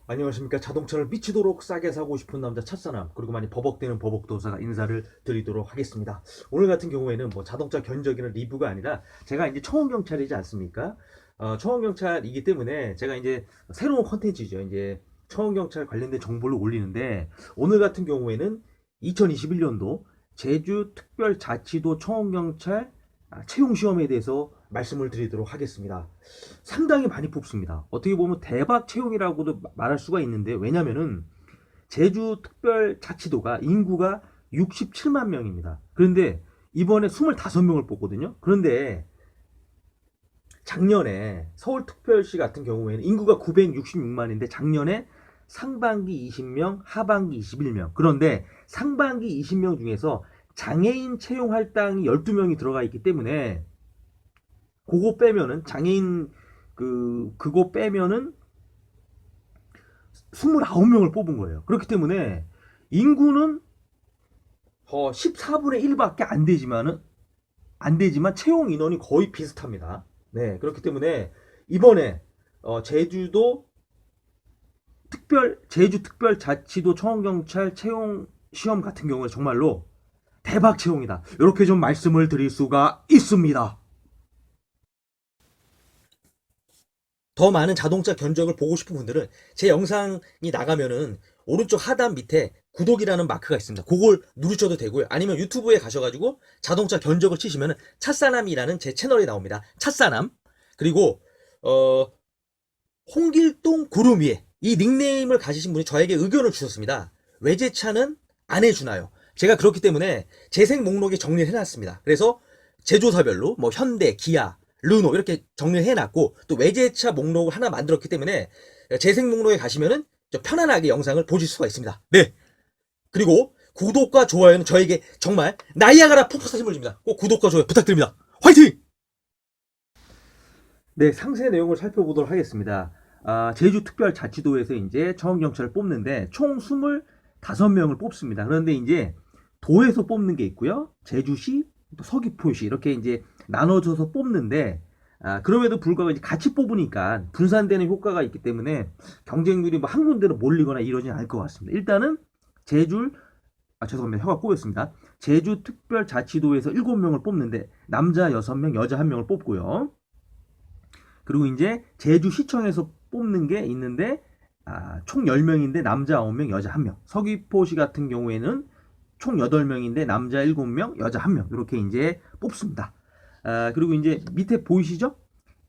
안녕하십니까. 자동차를 미치도록 싸게 사고 싶은 남자 첫사람, 그리고 많이 버벅대는 버벅도사가 인사를 드리도록 하겠습니다. 오늘 같은 경우에는 뭐 자동차 견적이나 리뷰가 아니라 제가 이제 청원경찰이지 않습니까? 청원경찰이기 때문에 제가 이제 새로운 컨텐츠죠. 이제 청원경찰 관련된 정보를 올리는데, 오늘 같은 경우에는 2021년도 제주특별자치도 청원경찰 채용시험에 대해서 말씀을 드리도록 하겠습니다. 상당히 많이 뽑습니다. 어떻게 보면 대박 채용이라고도 말할 수가 있는데, 왜냐면은 제주특별자치도가 인구가 67만 명입니다. 그런데 이번에 25명을 뽑거든요. 그런데 작년에 서울특별시 같은 경우에는 인구가 966만인데 작년에 상반기 20명, 하반기 21명. 그런데 상반기 20명 중에서 장애인 채용 할당이 12명이 들어가 있기 때문에 그거 빼면은 장애인 그거 빼면은 29명을 뽑은 거예요. 그렇기 때문에 인구는 14분의 1밖에 안 되지만 채용 인원이 거의 비슷합니다. 네, 그렇기 때문에 이번에 제주특별자치도 청원경찰 채용 시험 같은 경우에 정말로 대박 채용이다. 이렇게 좀 말씀을 드릴 수가 있습니다. 더 많은 자동차 견적을 보고 싶은 분들은 제 영상이 나가면은 오른쪽 하단 밑에 구독이라는 마크가 있습니다. 그걸 누르셔도 되고요. 아니면 유튜브에 가셔가지고 자동차 견적을 치시면은 찻사남이라는 제 채널이 나옵니다. 찻사남. 그리고 홍길동 구름 위에 이 닉네임을 가지신 분이 저에게 의견을 주셨습니다. 외제차는 안 해주나요? 제가 그렇기 때문에 재생 목록에 정리를 해놨습니다. 그래서 제조사별로 뭐 현대, 기아, 르노 이렇게 정리를 해놨고, 또 외제차 목록을 하나 만들었기 때문에 재생 목록에 가시면은 편안하게 영상을 보실 수가 있습니다. 네. 그리고 구독과 좋아요는 저에게 정말 나이아가라 폭포사 힘을 줍니다. 꼭 구독과 좋아요 부탁드립니다. 화이팅! 네, 상세 내용을 살펴보도록 하겠습니다. 제주특별자치도에서 이제 청원경찰을 뽑는데 총 25명을 뽑습니다. 그런데 이제 도에서 뽑는 게 있고요. 제주시, 또 서귀포시 이렇게 이제 나눠져서 뽑는데, 그럼에도 불구하고 이제 같이 뽑으니까 분산되는 효과가 있기 때문에 경쟁률이 뭐 한 군데로 몰리거나 이러진 않을 것 같습니다. 일단은 제주 죄송합니다. 혀가 꼬였습니다. 제주특별자치도에서 7명을 뽑는데 남자 6명, 여자 1명을 뽑고요. 그리고 이제 제주시청에서 뽑는 게 있는데, 총 10명인데 남자 9명, 여자 1명. 서귀포시 같은 경우에는 총 8명인데 남자 7명, 여자 1명. 이렇게 이제 뽑습니다. 그리고 이제 밑에 보이시죠?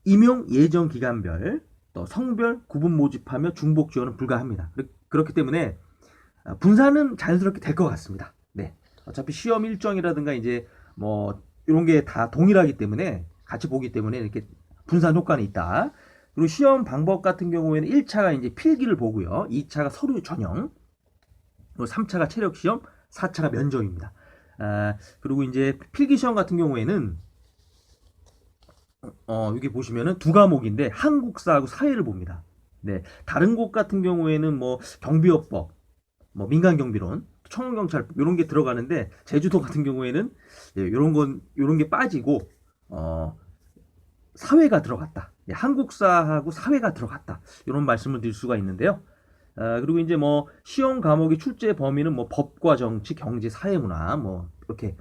임용 예정 기간별, 또 성별 구분 모집하며 중복 지원은 불가합니다. 그렇기 때문에 분산은 자연스럽게 될 것 같습니다. 네. 어차피 시험 일정이라든가 이제 뭐 이런 게 다 동일하기 때문에 같이 보기 때문에 이렇게 분산 효과는 있다. 그리고 시험 방법 같은 경우에는 1차가 이제 필기를 보고요. 2차가 서류 전형, 그리고 3차가 체력 시험, 4차가 면접입니다. 그리고 이제 필기 시험 같은 경우에는 여기 보시면은 두 과목인데 한국사하고 사회를 봅니다. 네. 다른 곳 같은 경우에는 뭐 경비업법, 뭐 민간경비론, 청원경찰 이런 게 들어가는데 제주도 같은 경우에는 이런 게 빠지고 사회가 들어갔다. 한국사하고 사회가 들어갔다. 이런 말씀을 드릴 수가 있는데요. 그리고 이제 뭐 시험 과목의 출제 범위는 뭐 법과 정치, 경제, 사회문화 뭐 이렇게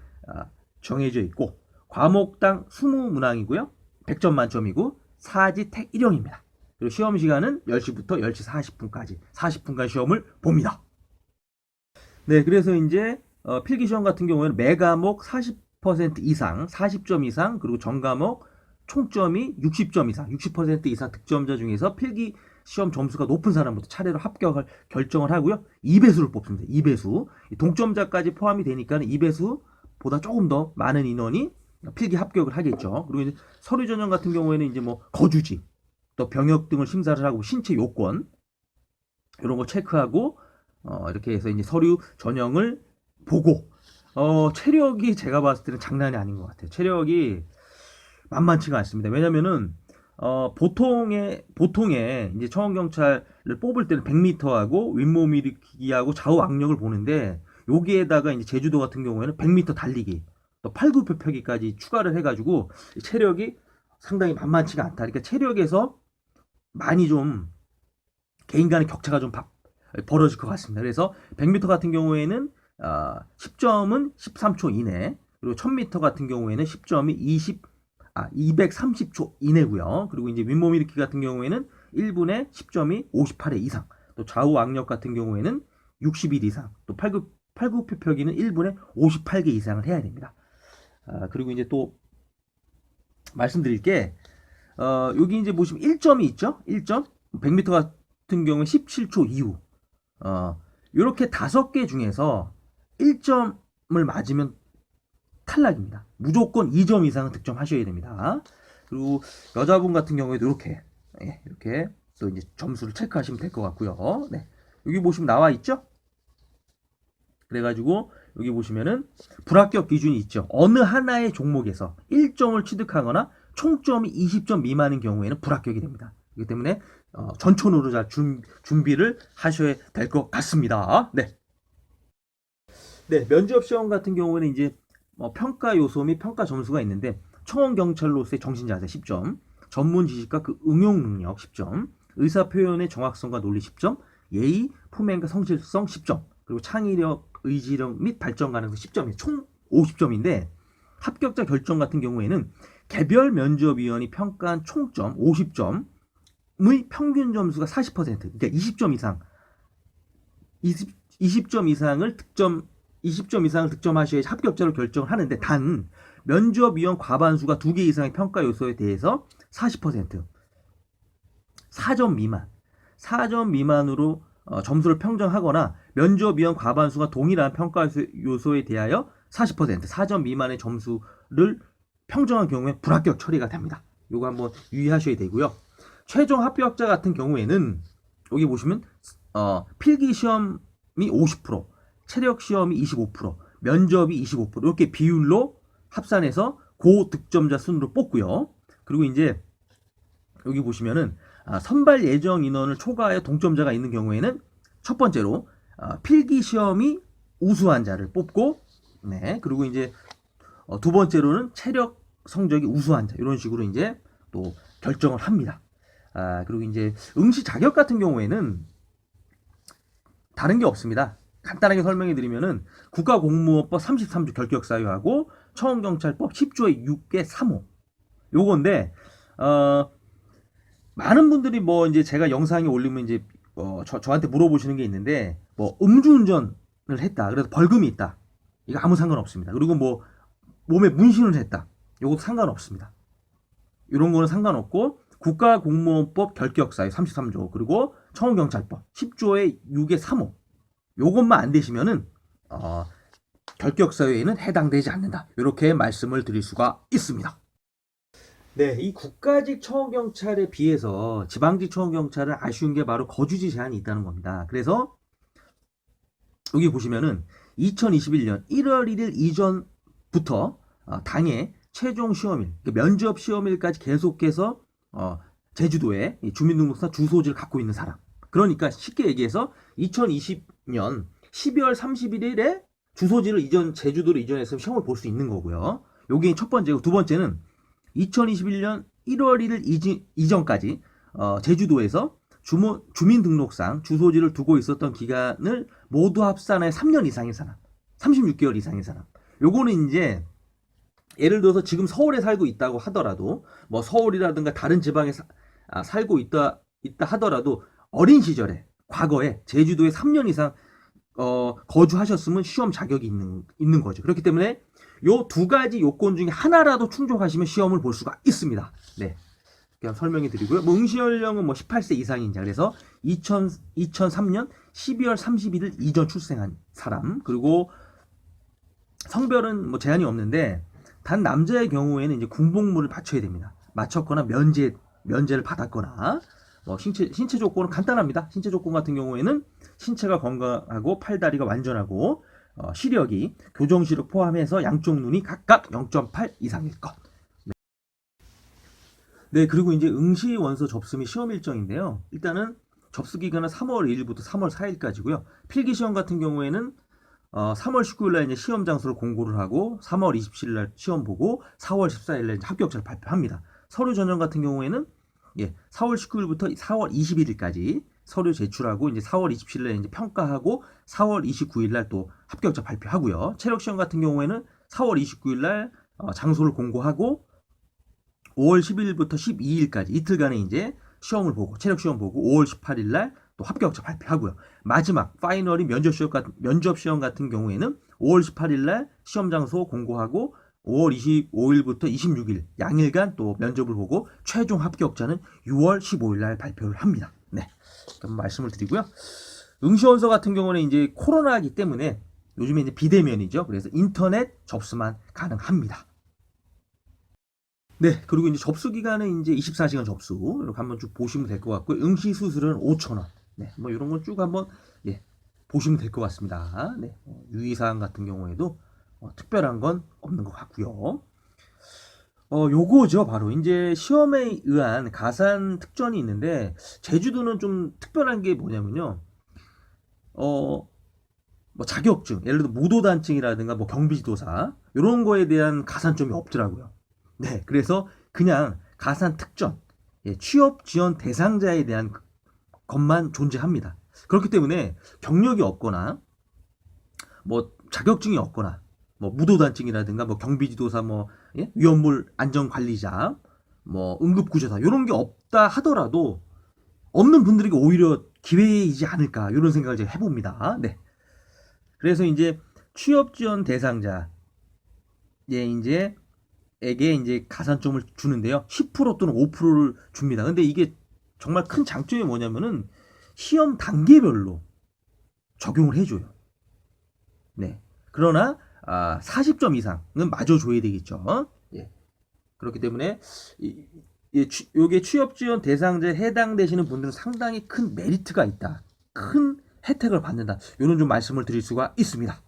정해져 있고, 과목당 20문항이고요. 100점 만점이고 사지 택 1형입니다. 그리고 시험 시간은 10시부터 10시 40분까지 40분간 시험을 봅니다. 네, 그래서 이제 필기 시험 같은 경우에는 매 과목 40% 이상, 40점 이상, 그리고 전 과목 총점이 60점 이상, 60% 이상 득점자 중에서 필기 시험 점수가 높은 사람부터 차례로 합격을 결정을 하고요. 2배수를 뽑습니다. 2배수. 동점자까지 포함이 되니까 2배수보다 조금 더 많은 인원이 필기 합격을 하겠죠. 그리고 이제 서류 전형 같은 경우에는 이제 뭐 거주지, 또 병역 등을 심사를 하고 신체 요건 이런 거 체크하고 이렇게 해서 이제 서류 전형을 보고, 체력이 제가 봤을 때는 장난이 아닌 것 같아요. 체력이 만만치가 않습니다. 왜냐면은 보통에 이제 청원경찰을 뽑을 때는 100m하고 윗몸 일으키기하고 좌우 악력을 보는데, 여기에다가 이제 제주도 같은 경우에는 100m 달리기, 또 팔굽혀펴기까지 추가를 해가지고 체력이 상당히 만만치가 않다. 그러니까 체력에서 많이 좀 개인 간의 격차가 좀 벌어질 것 같습니다. 그래서 100m 같은 경우에는 10점은 13초 이내, 그리고 1000m 같은 경우에는 10점이 230초 이내고요. 그리고 이제 윗몸 일으키기 같은 경우에는 1분에 10점이 58회 이상, 또 좌우 악력 같은 경우에는 60일 이상, 또 팔굽혀펴기는 1분에 58개 이상을 해야 됩니다. 그리고 이제 또 말씀드릴 게 여기 이제 보시면 1점이 있죠? 1점. 100m 같은 경우에 17초 이후. 이렇게 5개 중에서 1점을 맞으면 탈락입니다. 무조건 2점 이상은 득점하셔야 됩니다. 그리고 여자분 같은 경우에도 이렇게 또 이제 점수를 체크하시면 될 것 같고요. 네. 여기 보시면 나와 있죠? 그래가지고 여기 보시면은 불합격 기준이 있죠. 어느 하나의 종목에서 1점을 취득하거나 총점이 20점 미만인 경우에는 불합격이 됩니다. 그렇기 때문에 전천후로 잘 준비를 하셔야 될 것 같습니다. 네. 네, 면접 시험 같은 경우는 이제 평가 요소 및 평가 점수가 있는데, 청원경찰로서의 정신자세 10점, 전문 지식과 그 응용 능력 10점, 의사 표현의 정확성과 논리 10점, 예의, 품행과 성실성 10점, 그리고 창의력, 의지력 및 발전 가능성 10점이 총 50점인데, 합격자 결정 같은 경우에는 개별 면접위원이 평가한 총점 50점의 평균 점수가 40%, 그러니까 20점 이상, 20점 이상을 득점하셔야 합격자로 결정을 하는데, 단 면접위원 과반수가 2개 이상의 평가 요소에 대해서 40%, 4점 미만으로 점수를 평정하거나 면접위원 과반수가 동일한 평가 요소에 대하여 40%, 4점 미만의 점수를 평정한 경우에 불합격 처리가 됩니다. 이거 한번 유의하셔야 되고요. 최종 합격자 같은 경우에는 여기 보시면 필기 시험이 50%, 체력 시험이 25%, 면접이 25% 이렇게 비율로 합산해서 고득점자 순으로 뽑고요. 그리고 이제 여기 보시면은 선발 예정 인원을 초과하여 동점자가 있는 경우에는 첫 번째로 필기 시험이 우수한 자를 뽑고, 네, 그리고 이제 두 번째로는 체력 성적이 우수한 자, 이런 식으로 이제 또 결정을 합니다. 그리고 이제 응시 자격 같은 경우에는 다른 게 없습니다. 간단하게 설명해 드리면은 국가공무원법 33조 결격 사유하고 청원경찰법 10조의 6개 3호 요건데, 많은 분들이 뭐 이제 제가 영상에 올리면 이제 저한테 물어보시는 게 있는데, 뭐 음주운전을 했다, 그래서 벌금이 있다, 이거 아무 상관없습니다. 그리고 뭐 몸에 문신을 했다, 요것도 상관없습니다. 이런 거는 상관없고, 국가공무원법 결격사유 33조 그리고 청원경찰법 10조의 6의 3호 요것만 안 되시면은 결격사유에는 해당되지 않는다, 이렇게 말씀을 드릴 수가 있습니다. 네, 이 국가직 청원경찰에 비해서 지방직 청원경찰은 아쉬운 게 바로 거주지 제한이 있다는 겁니다. 그래서 여기 보시면은 2021년 1월 1일 이전부터 당해 최종 시험일, 면접 시험일까지 계속해서 제주도에 주민등록상 주소지를 갖고 있는 사람, 그러니까 쉽게 얘기해서 2020년 12월 31일에 주소지를 제주도로 이전해서 시험을 볼 수 있는 거고요. 요게 첫 번째고, 두 번째는 2021년 1월 1일 이전까지 제주도에서 주민등록상 주소지를 두고 있었던 기간을 모두 합산해 3년 이상인 사람, 36개월 이상인 사람. 요거는 이제 예를 들어서 지금 서울에 살고 있다고 하더라도, 뭐 서울이라든가 다른 지방에 살고 있다 하더라도 어린 시절에 과거에 제주도에 3년 이상 거주하셨으면 시험 자격이 있는 거죠. 그렇기 때문에 요 두 가지 요건 중에 하나라도 충족하시면 시험을 볼 수가 있습니다. 네, 그냥 설명해 드리고요. 뭐 응시 연령은 뭐 18세 이상인자, 그래서 2003년 12월 31일 이전 출생한 사람, 그리고 성별은 뭐 제한이 없는데, 단 남자의 경우에는 이제 군복무를 마쳐야 됩니다. 마쳤거나 면제를 받았거나, 신체 조건은 간단합니다. 신체 조건 같은 경우에는 신체가 건강하고 팔다리가 완전하고 시력이 교정시력 포함해서 양쪽 눈이 각각 0.8 이상일 것. 네, 그리고 이제 응시 원서 접수 및 시험 일정인데요. 일단은 접수 기간은 3월 1일부터 3월 4일까지고요. 필기 시험 같은 경우에는 3월 19일 날 이제 시험 장소를 공고를 하고 3월 27일 날 시험 보고 4월 14일 날 합격자를 발표합니다. 서류 전형 같은 경우에는 4월 19일부터 4월 21일까지 서류 제출하고 이제 4월 27일에 이제 평가하고 4월 29일 날 또 합격자 발표하고요. 체력 시험 같은 경우에는 4월 29일 날 장소를 공고하고 5월 10일부터 12일까지 이틀간의 이제 시험을 보고 체력 시험 보고 5월 18일 날 또 합격자 발표하고요. 마지막 파이널이 면접 시험 같은 경우에는 5월 18일 날 시험 장소 공고하고 5월 25일부터 26일 양일간 또 면접을 보고 최종 합격자는 6월 15일 날 발표를 합니다. 네, 그럼 말씀을 드리고요. 응시원서 같은 경우는 이제 코로나이기 때문에 요즘에 이제 비대면이죠. 그래서 인터넷 접수만 가능합니다. 네, 그리고 이제 접수 기간은 이제 24시간 접수 이렇게 한번 쭉 보시면 될 것 같고요. 응시 수수료는 5,000원. 네, 뭐 이런 건 쭉 한번 보시면 될 것 같습니다. 네, 유의사항 같은 경우에도 특별한 건 없는 것 같고요. 요거죠. 바로 이제 시험에 의한 가산 특전이 있는데 제주도는 좀 특별한 게 뭐냐면요. 뭐 자격증, 예를 들어 무도단증이라든가 뭐 경비지도사 이런 거에 대한 가산점이 없더라고요. 네, 그래서 그냥 가산 특전, 취업 지원 대상자에 대한 것만 존재합니다. 그렇기 때문에 경력이 없거나 뭐 자격증이 없거나 뭐 무도단증이라든가 뭐 경비지도사 뭐 위험물 안전관리자 뭐 응급구조사 이런 게 없다 하더라도 없는 분들에게 오히려 기회이지 않을까 이런 생각을 제가 해봅니다. 네. 그래서 이제 취업 지원 대상자에 이제 에게 이제 가산점을 주는데요. 10% 또는 5%를 줍니다. 근데 이게 정말 큰 장점이 뭐냐면은 시험 단계별로 적용을 해줘요. 네. 그러나 40점 이상은 마저 줘야 되겠죠. 예. 그렇기 때문에 요게 취업 지원 대상자에 해당되시는 분들은 상당히 큰 메리트가 있다. 큰 혜택을 받는다. 이런 좀 말씀을 드릴 수가 있습니다.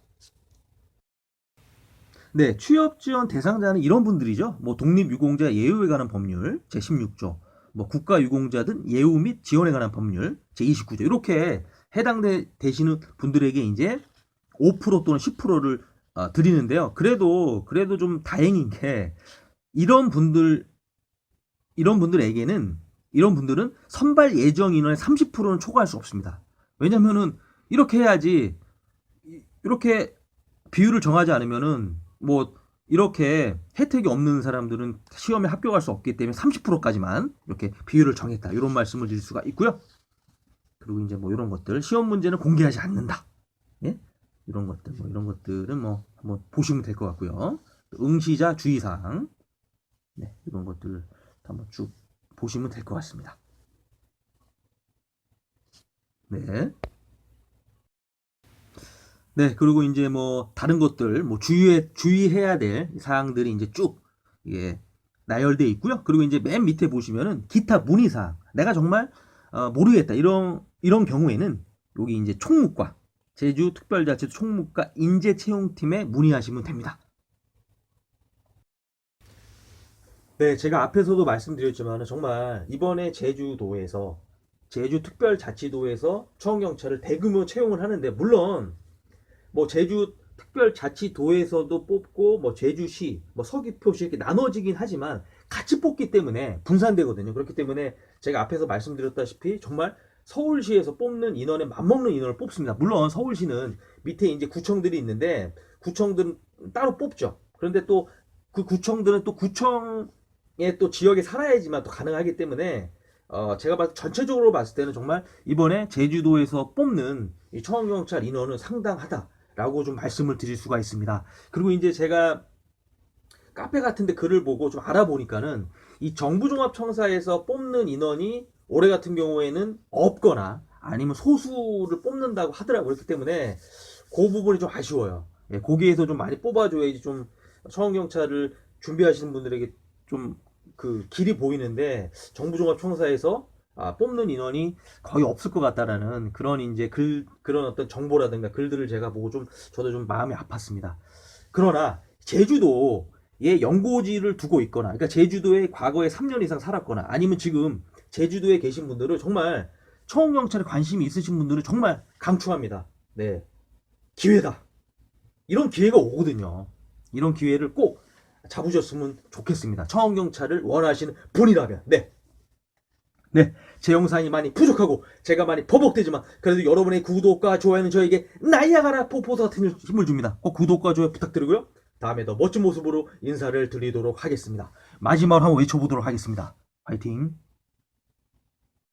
네, 취업 지원 대상자는 이런 분들이죠. 뭐 독립유공자 예우에 관한 법률 제16조, 뭐 국가유공자든 예우 및 지원에 관한 법률 제29조 이렇게 해당되시는 분들에게 이제 5% 또는 10%를 드리는데요. 그래도 좀 다행인 게 이런 분들에게는 이런 분들은 선발 예정 인원의 30%는 초과할 수 없습니다. 왜냐면은 이렇게 해야지 이렇게 비율을 정하지 않으면은 뭐 이렇게 혜택이 없는 사람들은 시험에 합격할 수 없기 때문에 30%까지만 이렇게 비율을 정했다. 이런 말씀을 드릴 수가 있고요. 그리고 이제 뭐 이런 것들 시험 문제는 공개하지 않는다. 예? 이런 것들은 뭐 한번 보시면 될 것 같고요. 응시자 주의사항 네, 이런 것들 한번 쭉 보시면 될 것 같습니다. 네. 네, 그리고 이제 뭐 다른 것들 뭐 주의해야 될 사항들이 이제 쭉 나열되어 있고요. 그리고 이제 맨 밑에 보시면은 기타 문의 사항. 내가 정말 모르겠다. 이런 경우에는 여기 이제 총무과 제주특별자치도 총무과 인재채용팀에 문의하시면 됩니다. 네, 제가 앞에서도 말씀드렸지만 정말 이번에 제주특별자치도에서 청경찰을 대규모 채용을 하는데 물론 뭐 제주 특별자치도에서도 뽑고 뭐 제주시, 뭐 서귀포시 이렇게 나눠지긴 하지만 같이 뽑기 때문에 분산되거든요. 그렇기 때문에 제가 앞에서 말씀드렸다시피 정말 서울시에서 뽑는 인원에 맞먹는 인원을 뽑습니다. 물론 서울시는 밑에 이제 구청들이 있는데 구청들은 따로 뽑죠. 그런데 또 그 구청들은 또 구청의 또 지역에 살아야지만 또 가능하기 때문에 제가 전체적으로 봤을 때는 정말 이번에 제주도에서 뽑는 이 청원경찰 인원은 상당하다. 라고 좀 말씀을 드릴 수가 있습니다. 그리고 이제 제가 카페 같은데 글을 보고 좀 알아보니까는 이 정부종합청사에서 뽑는 인원이 올해 같은 경우에는 없거나 아니면 소수를 뽑는다고 하더라고요. 그렇기 때문에 그 부분이 좀 아쉬워요. 거기에서 좀 많이 뽑아줘야지 좀 청원경찰을 준비하시는 분들에게 좀 그 길이 보이는데 정부종합청사에서 뽑는 인원이 거의 없을 것 같다라는 그런 이제 그런 어떤 정보라든가 글들을 제가 보고 저도 좀 마음이 아팠습니다. 그러나 제주도에 연고지를 두고 있거나, 그러니까 제주도에 과거에 3년 이상 살았거나, 아니면 지금 제주도에 계신 분들은 정말 청원경찰에 관심이 있으신 분들은 정말 강추합니다. 네, 기회다. 이런 기회가 오거든요. 이런 기회를 꼭 잡으셨으면 좋겠습니다. 청원경찰을 원하시는 분이라면. 네. 네, 제 영상이 많이 부족하고 제가 많이 버벅대지만 그래도 여러분의 구독과 좋아요는 저에게 나이아가라 폭포수 같은 힘을 줍니다. 꼭 구독과 좋아요 부탁드리고요. 다음에 더 멋진 모습으로 인사를 드리도록 하겠습니다. 마지막으로 한번 외쳐보도록 하겠습니다. 화이팅!